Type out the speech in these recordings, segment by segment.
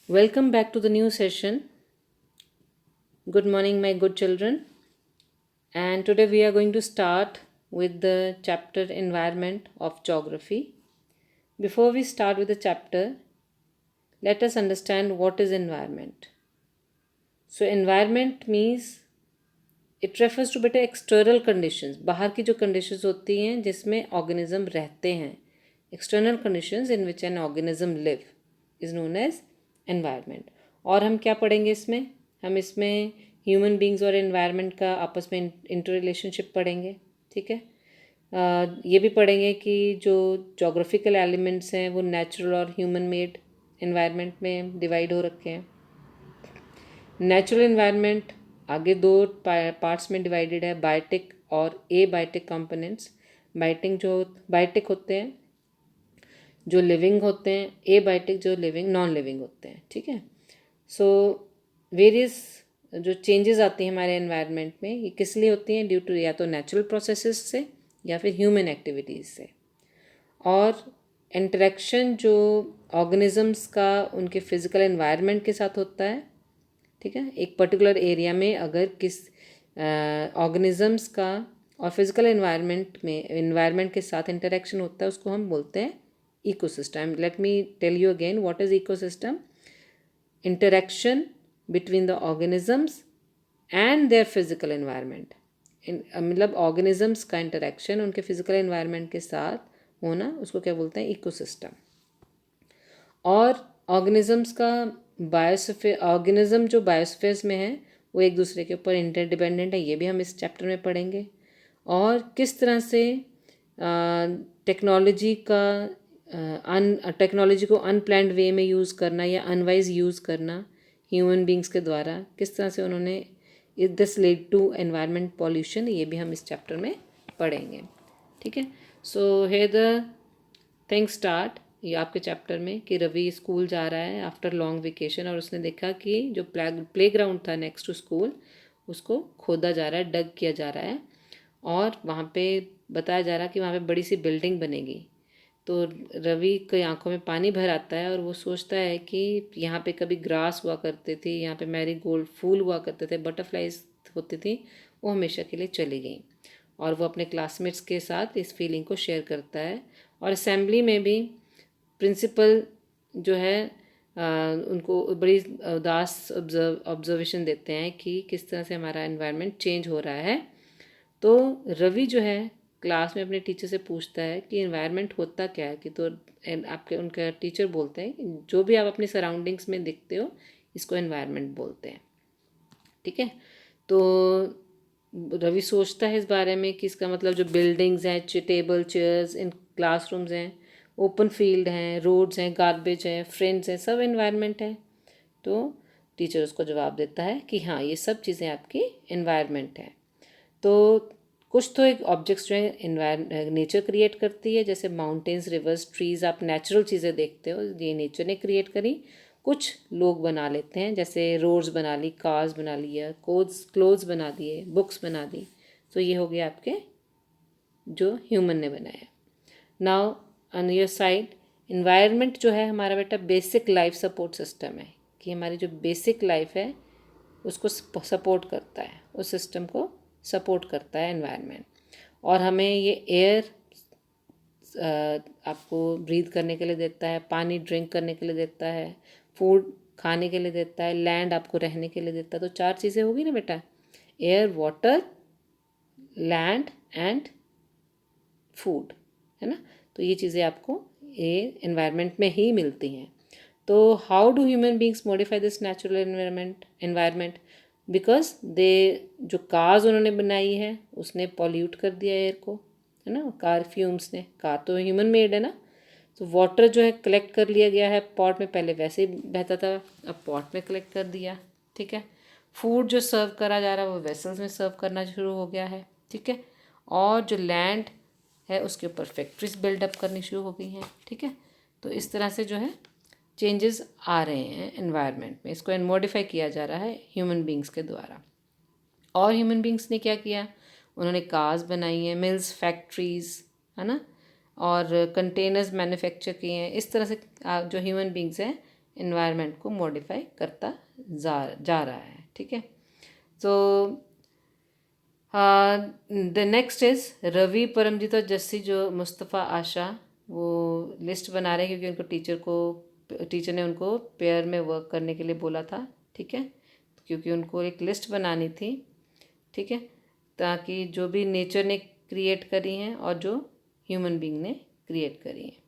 Welcome back to the new session. Good morning, my good children. And today we are going to start with the chapter Environment of Geography. Before we start with the chapter, let us understand what is environment. So, environment means it refers to बेटा external conditions, बाहर की जो conditions होती हैं जिसमें organism रहते हैं. External conditions in which an organism live is known as environment. और हम क्या पढ़ेंगे इसमें? हम इसमें ह्यूमन बींग्स और एनवायरनमेंट का आपस में इंटर रिलेशनशिप पढ़ेंगे. ठीक है. ये भी पढ़ेंगे कि जो जोग्राफिकल एलिमेंट्स हैं वो नेचुरल और ह्यूमन मेड एनवायरनमेंट में डिवाइड हो रखे हैं. नेचुरल एनवायरनमेंट आगे दो पार्ट्स में डिवाइडेड है, बायोटिक और ए बायोटिक कंपोनेंट्स. बायोटिक होते हैं जो लिविंग होते हैं, ए बायोटिक जो लिविंग नॉन लिविंग होते हैं. ठीक है. सो वेरियस जो चेंजेस आती हैं हमारे एनवायरनमेंट में ये किस लिए होती हैं? ड्यू टू या तो नेचुरल प्रोसेसेस से या फिर ह्यूमन एक्टिविटीज़ से. और इंटरेक्शन जो ऑर्गेनिजम्स का उनके फिजिकल एनवायरनमेंट के साथ होता है. ठीक है. एक पर्टिकुलर एरिया में अगर किस ऑर्गेनिजम्स का और फिजिकल एनवायरनमेंट के साथ इंटरेक्शन होता है उसको हम बोलते हैं ecosystem. Let me tell you again what is ecosystem. Interaction between the organisms and their physical environment. मतलब ऑर्गेनिजम्स का इंटरेक्शन उनके फिजिकल एनवायरनमेंट के साथ होना उसको क्या बोलते हैं? इकोसिस्टम. और ऑर्गेनिजम्स का ऑर्गेनिज्म जो बायोस्फीयर्स में है वो एक दूसरे के ऊपर इंटरडिपेंडेंट है. ये भी हम इस चैप्टर में पढ़ेंगे. और किस तरह से टेक्नोलॉजी को अनप्लैन्ड वे में यूज़ करना या अनवाइज यूज़ करना ह्यूमन बींग्स के द्वारा किस तरह से उन्होंने this led to environment pollution, ये भी हम इस चैप्टर में पढ़ेंगे. ठीक है. So here the thing start. ये आपके चैप्टर में कि रवि स्कूल जा रहा है आफ्टर लॉन्ग वेकेशन और उसने देखा कि जो प्ले ग्राउंड था नेक्स्ट टू स्कूल उसको खोदा जा रहा है, डग किया जा रहा है. और वहाँ पे बताया जा रहा है कि वहाँ पे बड़ी सी बिल्डिंग बनेगी. तो रवि की आंखों में पानी भर आता है और वो सोचता है कि यहाँ पे कभी ग्रास हुआ करते थे, यहाँ पे मैरी गोल्ड फूल हुआ करते थे, बटरफ्लाइज होती थी, वो हमेशा के लिए चली गई. और वो अपने क्लासमेट्स के साथ इस फीलिंग को शेयर करता है. और असेंबली में भी प्रिंसिपल जो है उनको बड़ी उदास ऑब्जर्वेशन देते हैं कि किस तरह से हमारा एनवायरनमेंट चेंज हो रहा है. तो रवि जो है क्लास में अपने टीचर से पूछता है कि एनवायरनमेंट होता क्या है. कि तो आपके उनका टीचर बोलते हैं कि जो भी आप अपनी सराउंडिंग्स में दिखते हो इसको एनवायरनमेंट बोलते हैं. ठीक है. तो रवि सोचता है इस बारे में कि इसका मतलब जो बिल्डिंग्स हैं, टेबल चेयर्स, इन क्लासरूम्स हैं, ओपन फील्ड हैं, रोड्स हैं, गार्बेज हैं, फ्रेंड्स हैं, सब एनवायरनमेंट है. तो टीचर उसको जवाब देता है कि हाँ ये सब चीज़ें आपकी एनवायरनमेंट है. तो कुछ तो एक ऑब्जेक्ट्स जो है नेचर क्रिएट करती है, जैसे माउंटेन्स, रिवर्स, ट्रीज़. आप नेचुरल चीज़ें देखते हो ये नेचर ने क्रिएट करी. कुछ लोग बना लेते हैं, जैसे रोड्स बना ली, कार्स बना लिया, क्लोथ्स बना दिए, बुक्स बना दी. तो ये हो गया आपके जो ह्यूमन ने बनाया. Now on your side environment जो है हमारा बेटा बेसिक लाइफ सपोर्ट सिस्टम है. कि हमारी जो बेसिक लाइफ है उसको सपोर्ट करता है, उस सिस्टम को सपोर्ट करता है एनवायरनमेंट. और हमें ये एयर आपको ब्रीथ करने के लिए देता है, पानी ड्रिंक करने के लिए देता है, फूड खाने के लिए देता है, लैंड आपको रहने के लिए देता है. तो चार चीज़ें होगी ना बेटा, air, water, land and food, है ना. तो ये चीज़ें आपको ये एनवायरनमेंट में ही मिलती हैं. तो how do human beings modify this natural environment because they जो कार्स उन्होंने बनाई है उसने पॉल्यूट कर दिया एयर को, है ना. कार फ्यूम्स ने, कार तो ह्यूमन मेड है ना. तो वाटर जो है कलेक्ट कर लिया गया है पॉट में, पहले वैसे ही बहता था, अब पॉट में कलेक्ट कर दिया. ठीक है. फूड जो सर्व करा जा रहा है वो वेसल्स में सर्व करना शुरू हो गया है. ठीक है. और जो लैंड है उसके ऊपर फैक्ट्रीज बिल्डअप करनी शुरू हो गई हैं. ठीक है. तो इस तरह से जो है चेंजेस आ रहे हैं एनवायरनमेंट में, इसको मॉडिफाई किया जा रहा है ह्यूमन बींग्स के द्वारा. और ह्यूमन बींग्स ने क्या किया, उन्होंने कार्स बनाई हैं, मिल्स, फैक्ट्रीज़, है ना, और कंटेनर्स मैन्युफैक्चर किए हैं. इस तरह से जो ह्यूमन बींग्स हैं इन्वायरमेंट को मॉडिफाई करता जा रहा है। ठीक है, तो the next is Ravi, Paramjit और जस्सी जो मुस्तफ़ा आशा वो लिस्ट बना रहे हैं क्योंकि उनको टीचर ने उनको पेयर में वर्क करने के लिए बोला था। ठीक है, क्योंकि उनको एक लिस्ट बनानी थी। ठीक है, ताकि जो भी नेचर ने क्रिएट करी हैं और जो ह्यूमन बीइंग ने क्रिएट करी हैं।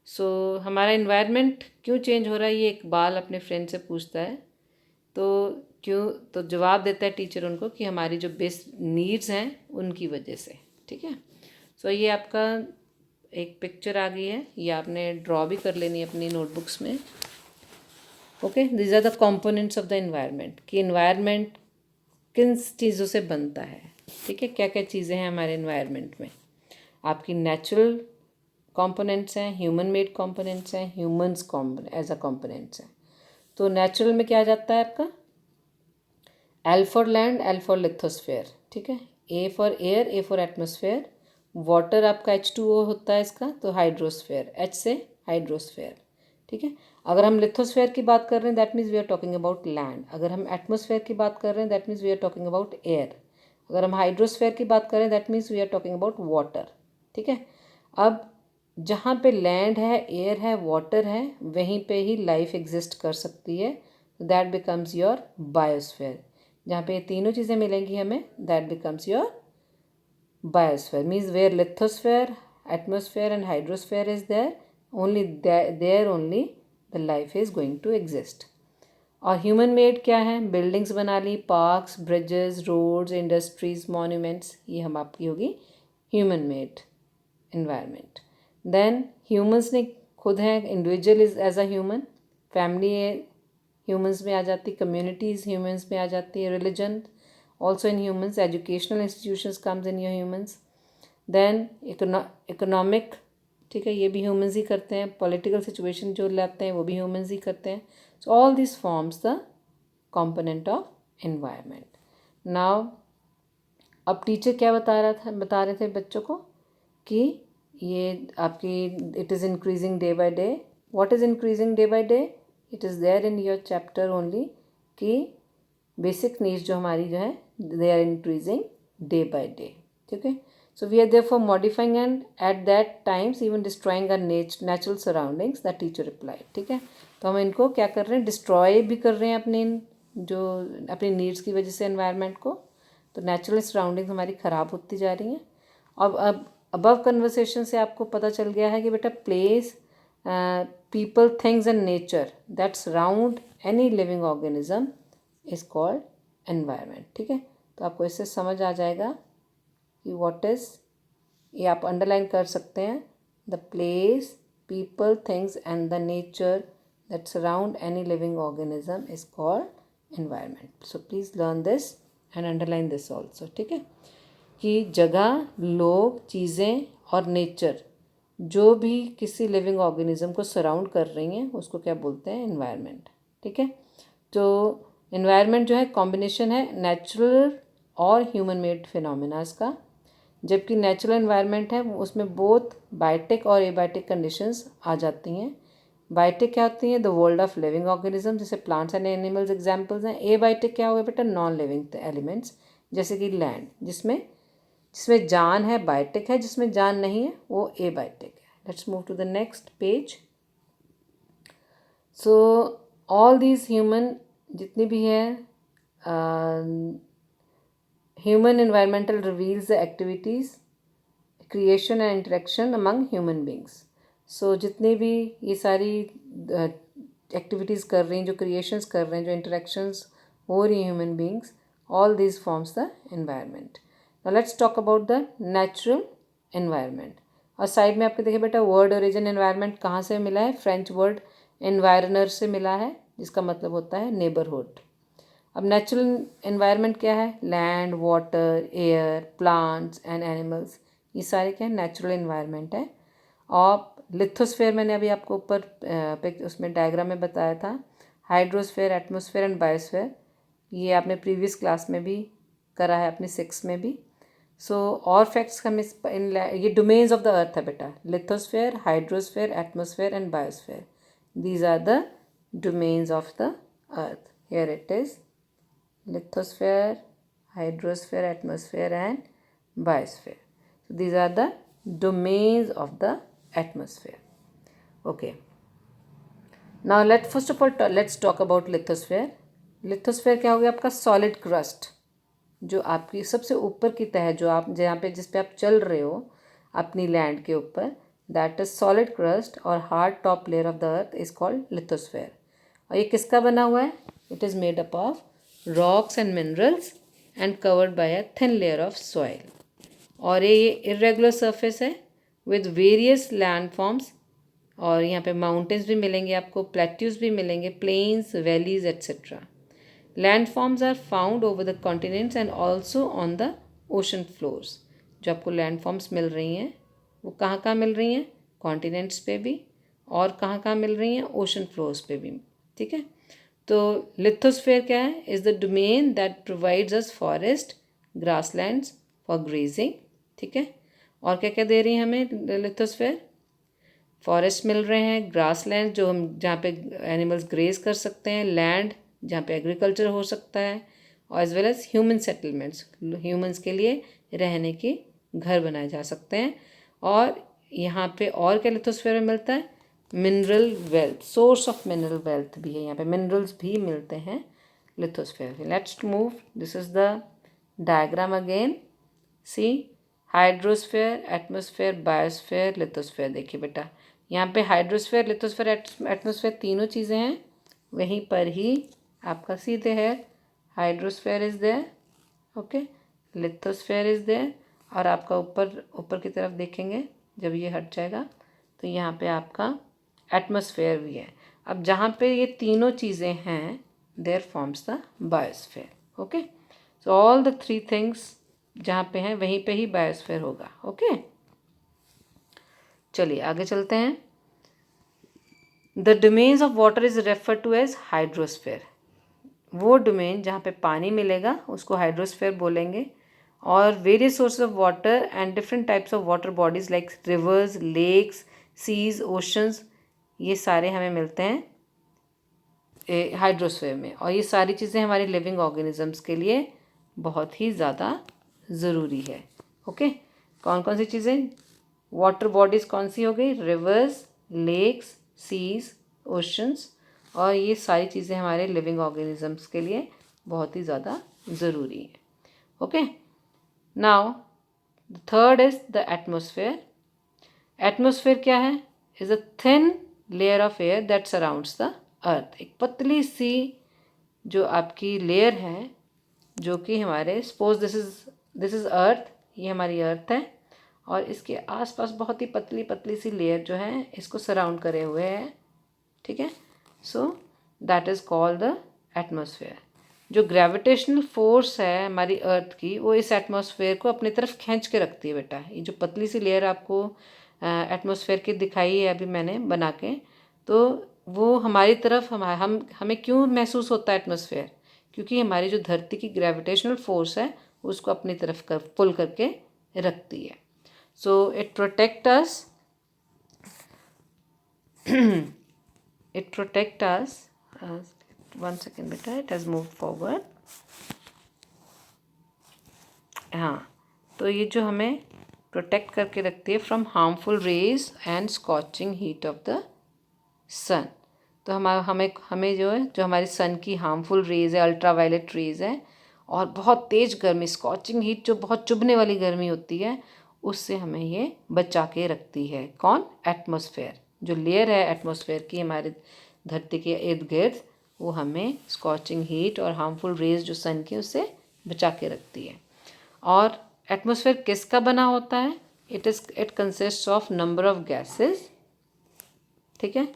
सो हमारा इन्वायरमेंट क्यों चेंज हो रहा है, ये इकबाल अपने फ्रेंड से पूछता है। तो जवाब देता है टीचर उनको कि हमारी जो बेसिक नीड्स हैं उनकी वजह से। ठीक है, सो ये आपका एक पिक्चर आ गई है, ये आपने ड्रॉ भी कर लेनी है अपनी नोटबुक्स में। Okay, these are the components of the environment, कि इन्वायरमेंट किन चीज़ों से बनता है। ठीक है, क्या क्या चीज़ें हैं हमारे इन्वायरमेंट में। आपकी नेचुरल कंपोनेंट्स हैं, ह्यूमन मेड कंपोनेंट्स हैं, ह्यूमंस एज अ कंपोनेंट्स हैं। तो नेचुरल में क्या आ जाता है आपका, L for land, L for lithosphere. ठीक है, A for air, A for atmosphere. Water आपका H2O होता है इसका, तो हाइड्रोस्फेयर, H से हाइड्रोस्फेयर। ठीक है, अगर हम लिथोस्फेयर की बात कर रहे हैं that means we are talking about land. अगर हम एटमोसफेयर की बात कर रहे हैं that means we are talking about air. अगर हम हाइड्रोस्फेयर की बात कर रहे हैं that means we are talking about water. ठीक है, अब जहाँ पे लैंड है, एयर है, वाटर है, वहीं पे ही लाइफ एग्जिस्ट कर सकती है। That becomes your biosphere. जहाँ पे ये तीनों चीज़ें मिलेंगी हमें, that becomes your biosphere. Means where lithosphere, atmosphere and hydrosphere is there, only there only the life is going to exist. और ह्यूमन मेड क्या है, बिल्डिंग्स बना ली, parks, bridges, roads, industries, monuments, ये हम आपकी होगी human made environment. Then humans ने खुद हैं, individual is as a human, family humans में आ जाती, कम्युनिटीज़ ह्यूमंस में आ जाती है, religion also in humans, educational institutions comes in your humans. Then economic, ठीक है, ये भी humans ही करते हैं, political situation जो लाते हैं वो भी humans ही करते हैं. So all these forms the component of environment. Now अब टीचर क्या बता रहे थे बच्चों को कि ये आपकी it is increasing day by day. What is increasing day by day? It is there in your chapter only कि बेसिक नीड्स जो हमारी जो है they are increasing day by day. ठीक है, so we are there for modifying and at that times even destroying our natural surroundings, the teacher reply. ठीक है, तो हम इनको क्या कर रहे हैं, डिस्ट्रॉय भी कर रहे हैं अपनी नीड्स की वजह से एनवायरनमेंट को। तो नेचुरल सराउंडिंग्स हमारी ख़राब होती जा रही हैं। अब अबव कन्वर्सेशन से आपको पता चल गया है कि बेटा place, people, things and nature that surround any living organism is called environment. ठीक है, तो आपको इससे समझ आ जाएगा कि व्हाट इज़, ये आप अंडरलाइन कर सकते हैं, the place, people, things and the nature that surround any living organism is called environment. So please learn this and underline this also. ठीक है, कि जगह, लोग, चीज़ें और नेचर जो भी किसी लिविंग ऑर्गेनिज्म को सराउंड कर रही हैं उसको क्या बोलते हैं, एनवायरनमेंट। ठीक है, तो एनवायरनमेंट जो है कॉम्बिनेशन है नेचुरल और ह्यूमन मेड फिनोमिनास का। जबकि नेचुरल एनवायरनमेंट है उसमें बोथ बायोटिक और एबायोटिक कंडीशंस आ जाती हैं। बायोटिक क्या होती हैं, the world of living organism, जैसे प्लांट्स एंड एनिमल्स एग्जांपल्स हैं। एबायोटिक क्या होगा बेटा, नॉन लिविंग एलिमेंट्स, जैसे कि लैंड, जिसमें जान है बायोटिक है, जिसमें जान नहीं है वो एबायोटिक है। Let's move to the next page. So all these human जितनी भी है human environmental reveals the activities, creation and interaction among human beings. So जितने भी ये सारी एक्टिविटीज़ कर रही हैं, जो क्रिएशंस कर रहे हैं, जो इंटरेक्शंस हो रही हैं human beings, all this forms the environment. Now let's talk about the natural environment. और साइड में आपके देखिए बेटा वर्ड ओरिजिन एनवायरनमेंट कहाँ से मिला है, फ्रेंच वर्ड एनवायरनर से मिला है, जिसका मतलब होता है नेबरहुड। अब नेचुरल एनवायरनमेंट क्या है, land, water, air, plants and animals, ये सारे क्या है, नेचुरल एनवायरनमेंट है। और लिथोस्फेयर मैंने अभी आपको ऊपर उसमें डायग्राम में बताया था, हाइड्रोस्फेयर, एटमोसफेयर एंड बायोस्फेयर, ये आपने प्रीवियस क्लास में भी करा है, अपने 6 में भी। सो और फैक्ट्स हम ये डोमेन्स ऑफ द अर्थ है बेटा, lithosphere, hydrosphere, atmosphere and biosphere, these are the domains of the earth. Here it is: lithosphere, hydrosphere, atmosphere and biosphere. So these are the domains of the atmosphere. Okay, now first of all let's talk about lithosphere. Lithosphere क्या हो गया? आपका solid crust, जो आपकी सबसे ऊपर की तह, जो आप जहाँ पे जिस पे आप चल रहे हो अपनी लैंड के ऊपर, दैट इज सॉलिड क्रस्ट और hard top layer of the earth is called lithosphere. और ये किसका बना हुआ है? It is made up of rocks and minerals and covered by a thin layer of soil. और ये इरेगुलर सरफेस है विद वेरियस लैंड फॉर्म्स. और यहाँ पे माउंटेन्स भी मिलेंगे आपको, प्लेट्यूज भी मिलेंगे, plains, valleys etcetera. Landforms are found over the continents and also on the ocean floors. जो आपको लैंडफॉर्म्स मिल रही हैं वो कहाँ कहाँ मिल रही हैं? कॉन्टिनेंट्स पे भी, और कहाँ कहाँ मिल रही हैं? ओशन फ्लोर्स पे भी. ठीक है, तो लिथोस्फेयर क्या है? Is the domain that provides us forest, grasslands for grazing. ठीक है, और क्या क्या दे रही है हमें लिथोस्फेयर? फॉरेस्ट मिल रहे हैं, ग्रासलैंड जो हम जहाँ पे एनिमल्स ग्रेज कर सकते हैं, लैंड जहाँ पे एग्रीकल्चर हो सकता है, और as well as human settlements, humans के लिए रहने के घर बनाए जा सकते हैं. और यहाँ पे और क्या लिथोस्फेयर में मिलता है? Mineral wealth, source of mineral wealth भी है यहाँ पे, मिनरल्स भी मिलते हैं लिथोस्फेयर में. Let's move, this is the diagram again. See, hydrosphere, atmosphere, biosphere, lithosphere. देखिए बेटा, यहाँ पे हाइड्रोस्फेयर, लिथोस्फेयर, एटमोस्फेयर तीनों चीज़ें हैं. वहीं पर ही आपका सीधे है hydrosphere is there, okay, lithosphere is there. और आपका ऊपर ऊपर की तरफ देखेंगे जब ये हट जाएगा तो यहाँ पे आपका एटमोस्फेयर भी है. अब जहाँ पे ये तीनों चीज़ें हैं, there forms the biosphere. Okay, so all the three things जहाँ पे हैं वहीं पे ही बायोस्फेयर होगा. ओके, चलिए आगे चलते हैं. The domains of water is refer to as hydrosphere. वो डोमेन जहाँ पे पानी मिलेगा उसको हाइड्रोस्फेयर बोलेंगे. और various sources of water and different types of water bodies like rivers, lakes, seas, oceans, ये सारे हमें मिलते हैं हाइड्रोस्फेयर में. और ये सारी चीज़ें हमारे लिविंग ऑर्गेनिजम्स के लिए बहुत ही ज़्यादा ज़रूरी है. ओके, कौन कौन सी चीज़ें? वाटर बॉडीज़ कौन सी हो गई? Rivers, lakes, seas, oceans. और ये सारी चीज़ें हमारे लिविंग ऑर्गेनिजम्स के लिए बहुत ही ज़्यादा ज़रूरी है. Okay, now the third is the atmosphere. Atmosphere क्या है? Is a thin layer of air that surrounds the earth. एक पतली सी जो आपकी लेयर है, जो कि हमारे, सपोज दिस इज़ अर्थ, ये हमारी अर्थ है, और इसके आसपास बहुत ही पतली पतली सी लेयर जो है इसको सराउंड करे हुए है. ठीक है, so that is called the atmosphere. जो ग्रेविटेशनल फोर्स है हमारी अर्थ की, वो इस एटमॉस्फेयर को अपनी तरफ खींच के रखती है बेटा. ये जो पतली सी लेयर आपको एटमॉस्फेयर की दिखाई है अभी मैंने बना के, तो वो हमारी तरफ हमें क्यों महसूस होता है एटमॉस्फेयर? क्योंकि हमारी जो धरती की ग्रेविटेशनल फोर्स है उसको अपनी तरफ पुल करके रखती है. So it protect us, it protect us. One second बेटा, it has moved forward. हाँ, तो ये जो हमें प्रोटेक्ट करके रखती है from harmful rays and scorching heat of the sun. तो हमें जो है, जो हमारी सन की हार्मफुल रेज है, अल्ट्रावायलेट रेज है, और बहुत तेज़ गर्मी, स्कॉचिंग हीट, जो बहुत चुभने वाली गर्मी होती है, उससे हमें ये बचा के रखती है. कौन? एटमॉस्फेयर. जो लेयर है एटमॉस्फेयर की हमारे धरती के इर्द गिर्द, वो हमें स्कॉचिंग हीट और हार्मफुल रेज जो सन की, उससे बचा के रखती है. और एटमॉस्फेयर किसका बना होता है? It consist of number of gases. ठीक है,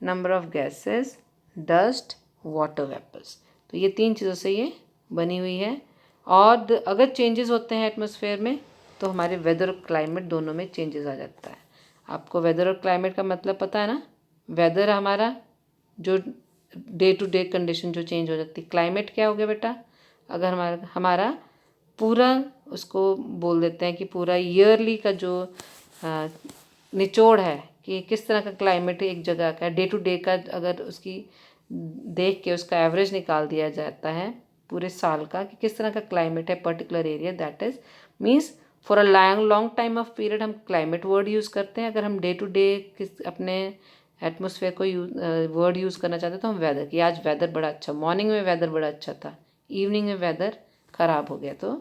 number of gases, dust, water vapours. तो ये तीन चीज़ों से ये बनी हुई है. और अगर चेंजेस होते हैं एटमॉस्फेयर में तो हमारे वेदर और क्लाइमेट दोनों में चेंजेस आ जाता है. आपको वेदर और क्लाइमेट का मतलब पता है ना? वेदर हमारा जो डे टू डे कंडीशन जो चेंज हो जाती है. क्लाइमेट क्या हो गया बेटा? अगर हमारा पूरा, उसको बोल देते हैं कि पूरा ईयरली का जो निचोड़ है कि किस तरह का क्लाइमेट एक जगह का, डे टू डे का अगर उसकी देख के उसका एवरेज निकाल दिया जाता है पूरे साल का कि किस तरह का क्लाइमेट है particular area, that is means for a long time of period हम क्लाइमेट वर्ड यूज़ करते हैं। अगर हम डे टू डे किस अपने एटमोसफेयर को वर्ड यूज़ करना चाहते हैं तो हम वेदर, कि आज वेदर बड़ा अच्छा, मॉर्निंग में वेदर बड़ा अच्छा था, इवनिंग में वेदर ख़राब हो गया। तो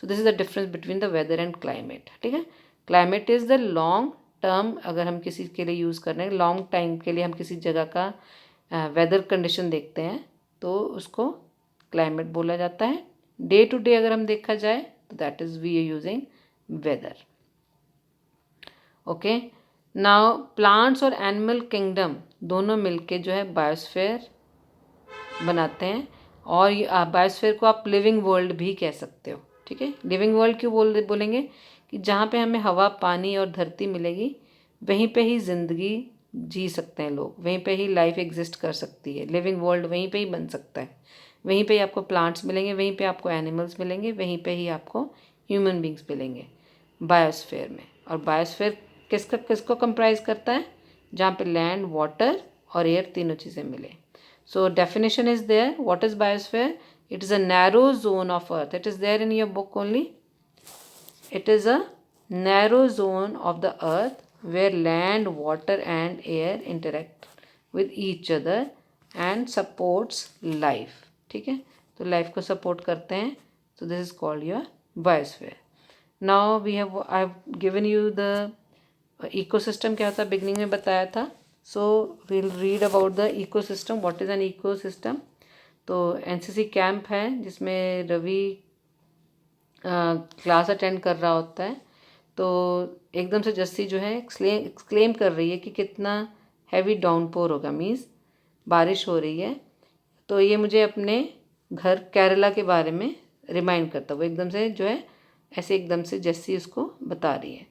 so this is the difference between the weather and climate. ठीक है, climate is the long term, अगर हम किसी के लिए यूज़ कर रहे हैं लॉन्ग टाइम के लिए, हम किसी जगह का वेदर कंडीशन देखते हैं तो उसको क्लाइमेट बोला जाता है। डे टू डे अगर हम देखा जाए तो that is we are using weather. Okay, now plants और एनिमल किंगडम दोनों मिलके जो है बायोस्फीयर बनाते हैं, और बायोस्फीयर को आप लिविंग वर्ल्ड भी कह सकते हो। ठीक है, लिविंग वर्ल्ड क्यों बोलेंगे कि जहाँ पे हमें हवा, पानी और धरती मिलेगी वहीं पे ही ज़िंदगी जी सकते हैं लोग, वहीं पे ही लाइफ एग्जिस्ट कर सकती है, लिविंग वर्ल्ड वहीं पे ही बन सकता है, वहीं पे ही आपको प्लांट्स मिलेंगे, वहीं पे आपको एनिमल्स मिलेंगे, वहीं पे ही आपको ह्यूमन बींग्स मिलेंगे बायोस्फीयर में। और बायोस्फीयर किसको कंप्राइज करता है? जहाँ पे लैंड, वाटर और एयर तीनों चीज़ें मिले। So definition is there. What is biosphere? It is a narrow zone of earth. It is there in your book only. It is a narrow zone of the earth where land, water and air interact with each other and supports life. ठीक है, तो life को support करते हैं, so this is called your biosphere. Now I have given you the ecosystem क्या होता है, beginning में बताया था. So we'll read about the ecosystem. What is an ecosystem? तो एनसीसी कैंप है जिसमें रवि क्लास अटेंड कर रहा होता है, तो एकदम से जस्सी जो है एक्सक्लेम कर रही है कि कितना हैवी डाउनपोर होगा, मीन्स बारिश हो रही है। तो ये मुझे अपने घर केरला के बारे में रिमाइंड करता, वो एकदम से जो है ऐसे एकदम से जस्सी उसको बता रही है।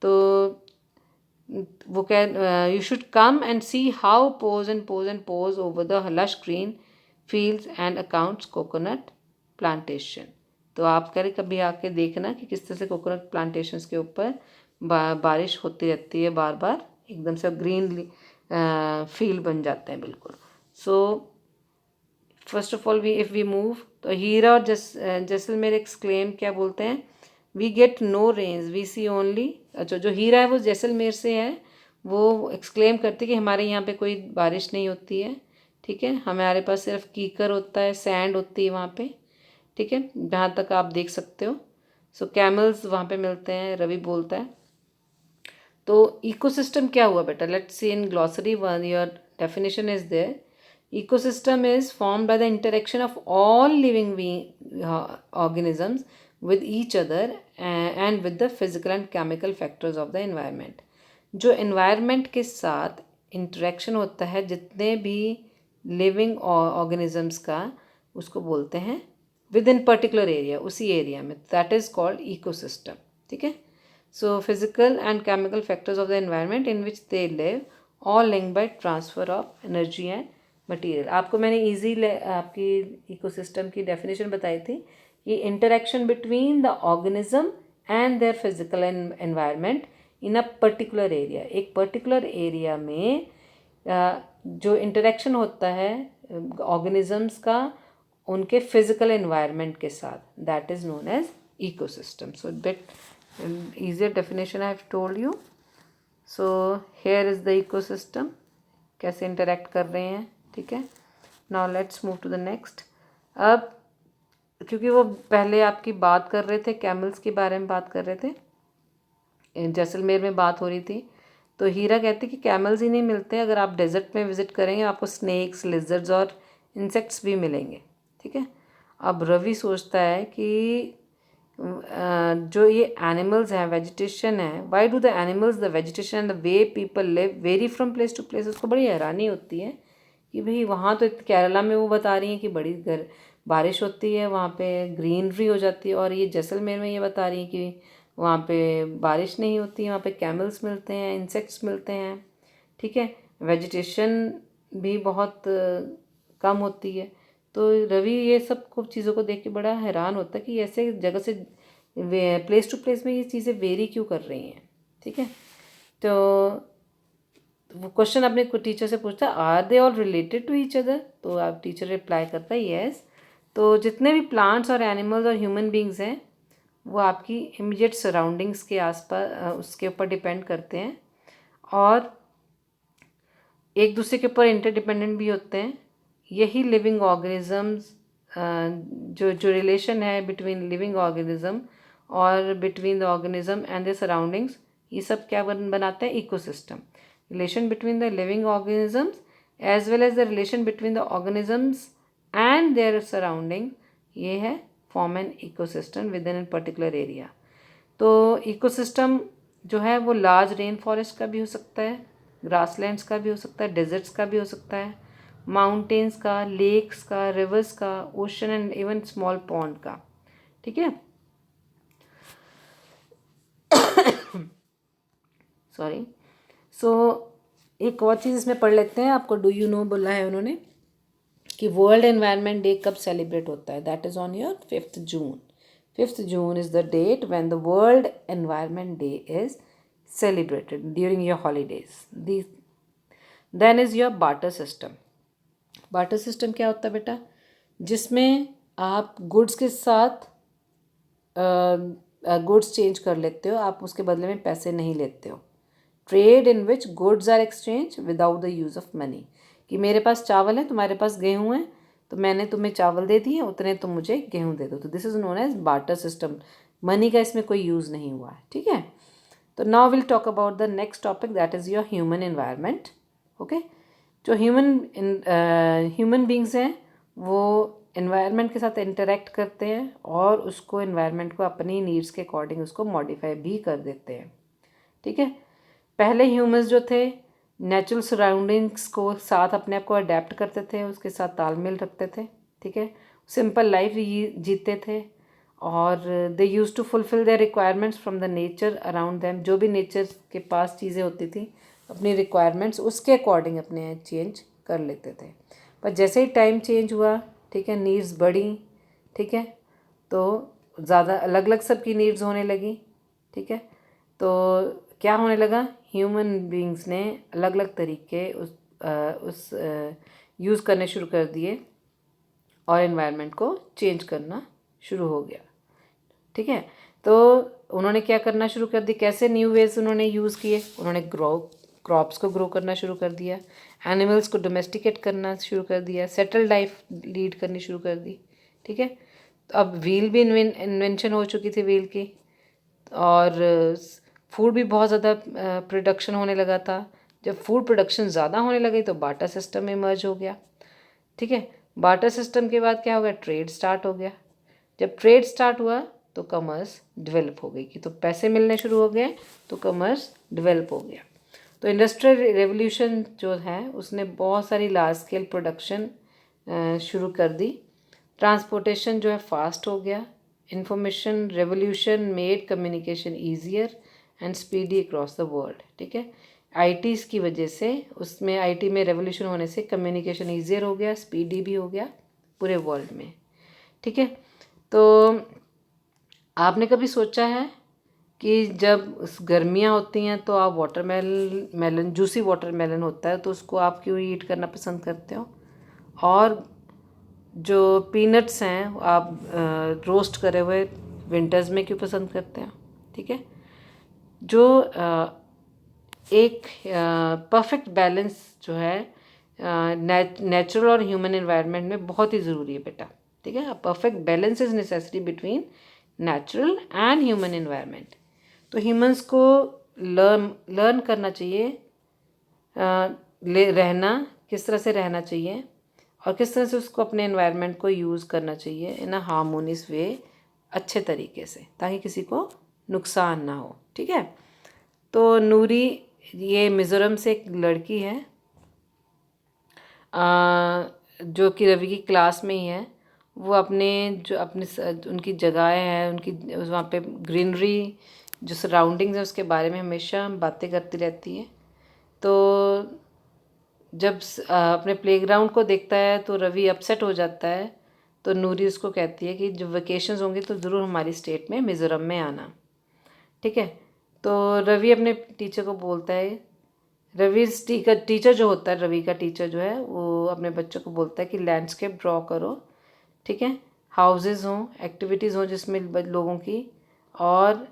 तो वो कह, you should come and see how pose over the lush green fields and accounts coconut plantation. तो आप कह रहे कभी आके देखना कि किस तरह से कोकोनट प्लांटेशंस के ऊपर बारिश होती रहती है बार बार, एकदम से ग्रीन फील्ड बन जाते हैं बिल्कुल। So first of all if we move, तो हीरा और जैसलमेर एक्सक्लेम क्या बोलते हैं, we get no range we see only. अच्छा, जो हीरा है वो जैसलमेर से है, वो एक्सक्लेम करती है कि हमारे यहाँ पे कोई बारिश नहीं होती है। ठीक है, हमारे पास सिर्फ कीकर होता है, सैंड होती है वहाँ पे। ठीक है, जहाँ तक आप देख सकते हो। सो कैमल्स वहाँ पे मिलते हैं, रवि बोलता है। तो इकोसिस्टम क्या हुआ बेटा, let's see in glossary one your definition is there. Ecosystem is formed by the interaction of all living organisms with each other and with the physical and chemical factors of the environment. जो environment के साथ interaction होता है जितने भी living organisms का, उसको बोलते हैं within particular area, उसी area में, that is called ecosystem. ठीक है, so physical and chemical factors of the environment in which they live all linked by transfer of energy and material. आपको मैंने आपकी इकोसिस्टम की डेफिनेशन बताई थी कि interaction between the organism and their physical environment in a particular area. एक particular area में जो इंटरेक्शन होता है ऑर्गेनिजम्स का उनके फिजिकल एनवायरनमेंट के साथ, that is known as ecosystem. So that easier definition I have told you. So here is the ecosystem, कैसे इंटरेक्ट कर रहे हैं। ठीक है, now let's move to the next. अब क्योंकि वो पहले आपकी बात कर रहे थे, कैमल्स के बारे में बात कर रहे थे, जैसलमेर में बात हो रही थी, तो हीरा कहती कि कैमल्स ही नहीं मिलते, अगर आप डेजर्ट में विज़िट करेंगे आपको स्नेक्स, लिजर्ड्स और इंसेक्ट्स भी मिलेंगे। ठीक है, अब रवि सोचता है कि जो ये एनिमल्स हैं, वेजिटेशन है, why do the animals, the vegetation and the way people live vary from place to place. उसको बड़ी हैरानी होती है कि भाई वहाँ तो केरला में वो बता रही हैं कि बड़ी बारिश होती है, वहाँ पे ग्रीनरी हो जाती है, और ये जैसलमेर में ये बता रही हैं कि वहाँ पे बारिश नहीं होती है, वहाँ पे कैमल्स मिलते हैं, इंसेक्ट्स मिलते हैं। ठीक है, वेजिटेशन भी बहुत कम होती है। तो रवि ये सब कुछ चीज़ों को देख के बड़ा हैरान होता है कि ऐसे जगह से प्लेस टू प्लेस में ये चीज़ें वेरी क्यों कर रही हैं। ठीक है, तो वो क्वेश्चन अपने टीचर से पूछता है are they all related to each other, तो आप टीचर रिप्लाई करता है येस। तो जितने भी प्लांट्स और एनिमल्स और ह्यूमन बींग्स हैं वो आपकी इमीडिएट सराउंडिंग्स के आसपास उसके ऊपर डिपेंड करते हैं और एक दूसरे के ऊपर इंटरडिपेंडेंट भी होते हैं। यही लिविंग ऑर्गेनिजम्स जो जो रिलेशन है बिटवीन लिविंग ऑर्गेनिज्म और between the organism and the surroundings, ये सब क्या बनाते हैं, ecosystem. Relation between the living organisms as well as the relation between the organisms and their surroundings, ये है form an ecosystem within particular area. तो ecosystem जो है वो लार्ज रेन फॉरेस्ट का भी हो सकता है, ग्रासलैंड्स का भी हो सकता है, डेजर्ट्स का भी हो सकता है, माउंटेन्स का, लेक्स का, रिवर्स का, ocean and even small pond का। ठीक है, सॉरी। सो एक और चीज़ इसमें पढ़ लेते हैं। आपको डू यू नो बोला है उन्होंने कि वर्ल्ड एनवायरनमेंट डे कब सेलिब्रेट होता है। That is on your 5th June. 5th June is the date when the World Environment Day is celebrated during your holidays. Then is your barter system. Barter system क्या होता है बेटा, जिसमें आप goods के साथ गुड्स चेंज कर लेते हो, आप उसके बदले में पैसे नहीं लेते हो। Trade in which goods are exchange without the use of money, कि मेरे पास चावल है, तुम्हारे पास गेहूँ है, तो मैंने तुम्हें चावल दे दिए, उतने तुम मुझे गेहूँ दे दो। तो this is known as barter system. Money का इसमें कोई यूज़ नहीं हुआ है। ठीक है, तो now will talk about the next topic, that is your human environment. Okay, जो ह्यूमन बींग्स हैं वो एनवायरनमेंट के साथ इंटरेक्ट करते हैं और उसको एनवायरनमेंट को अपनी नीड्स के अकॉर्डिंग उसको मॉडिफाई भी कर देते हैं। ठीक है, पहले ह्यूमंस जो थे नेचुरल सराउंडिंग्स को साथ अपने आप को अडेप्ट करते थे, उसके साथ तालमेल रखते थे। ठीक है, सिंपल लाइफ जीते थे और they use to fulfil their requirements from the nature around them. जो भी नेचर के पास चीज़ें होती थी, अपनी रिक्वायरमेंट्स उसके अकॉर्डिंग अपने चेंज कर लेते थे। पर जैसे ही टाइम चेंज हुआ, ठीक है, नीड्स बढ़ी, ठीक है, तो ज़्यादा अलग अलग सबकी नीड्स होने लगी। ठीक है, तो क्या होने लगा, ह्यूमन बींग्स ने अलग अलग तरीके उस यूज़ करने शुरू कर दिए और एनवायरनमेंट को चेंज करना शुरू हो गया। ठीक है, तो उन्होंने क्या करना शुरू कर दी, कैसे न्यू वेज उन्होंने यूज़ किए, उन्होंने क्रॉप्स को ग्रो करना शुरू कर दिया, एनिमल्स को डोमेस्टिकेट करना शुरू कर दिया, सेटल लाइफ लीड करनी शुरू कर दी। ठीक है, तो अब व्हील भी इन्वेंशन हो चुकी थी व्हील की, और फूड भी बहुत ज़्यादा प्रोडक्शन होने लगा था। जब फूड प्रोडक्शन ज़्यादा होने लगी तो बार्टर सिस्टम इमर्ज हो गया। ठीक है, बार्टर सिस्टम के बाद क्या हो गया, ट्रेड स्टार्ट हो गया। जब ट्रेड स्टार्ट हुआ तो कॉमर्स डेवलप हो गई, कि तो पैसे मिलने शुरू हो गए तो कॉमर्स डेवलप हो गया। तो इंडस्ट्रियल रेवोल्यूशन जो है उसने बहुत सारी लार्ज स्केल प्रोडक्शन शुरू कर दी। ट्रांसपोर्टेशन जो है फास्ट हो गया। Information revolution made communication easier and speedy across the world. ठीक है, आईटीज़ की वजह से, उसमें आईटी में रेवोल्यूशन होने से कम्युनिकेशन ईजियर हो गया, स्पीडी भी हो गया पूरे वर्ल्ड में। ठीक है, तो आपने कभी सोचा है कि जब गर्मियाँ होती हैं तो आप वाटरमेलन जूसी वाटरमेलन होता है तो उसको आप क्यों ईट करना पसंद करते हो, और जो पीनट्स हैं आप रोस्ट करे हुए विंटर्स में क्यों पसंद करते हैं। ठीक है, जो एक परफेक्ट बैलेंस जो है नेचुरल और ह्यूमन एनवायरनमेंट में बहुत ही ज़रूरी है बेटा। ठीक है, perfect balance is necessary between natural and human environment. तो ह्यूमंस को लर्न करना चाहिए रहना, किस तरह से रहना चाहिए और किस तरह से उसको अपने एनवायरनमेंट को यूज़ करना चाहिए इन अ हार्मोनियस वे, अच्छे तरीके से, ताकि किसी को नुकसान ना हो। ठीक है, तो नूरी ये मिज़ोरम से एक लड़की है जो कि रवि की क्लास में ही है। वो अपने जो उनकी जगहें हैं, उनकी वहाँ पे ग्रीनरी जो सराउंडिंग्स है उसके बारे में हमेशा बातें करती रहती है। तो जब अपने प्लेग्राउंड को देखता है तो रवि अपसेट हो जाता है। तो नूरी उसको कहती है कि जब वेकेशंस होंगे तो ज़रूर हमारी स्टेट में मिज़ोरम में आना। ठीक है, तो रवि अपने टीचर को बोलता है, टीचर जो होता है, रवि का टीचर जो है वो अपने बच्चों को बोलता है कि लैंडस्केप ड्रॉ करो, ठीक है, हाउसेस हों, एक्टिविटीज़ हों जिसमें लोगों की, और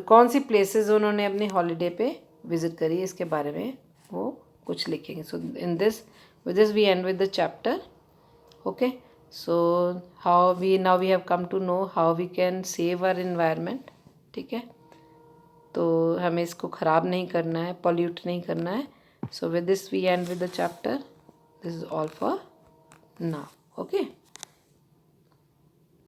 कौन सी प्लेसेस उन्होंने अपनी हॉलीडे पे विज़िट करी इसके बारे में वो कुछ लिखेंगे. So in this with this we end with the chapter. Okay, so now we have come to know how we can save our environment. ठीक है, तो हमें इसको ख़राब नहीं करना है, पॉल्यूट नहीं करना है. So with this we end with the chapter. This is all for now. Okay.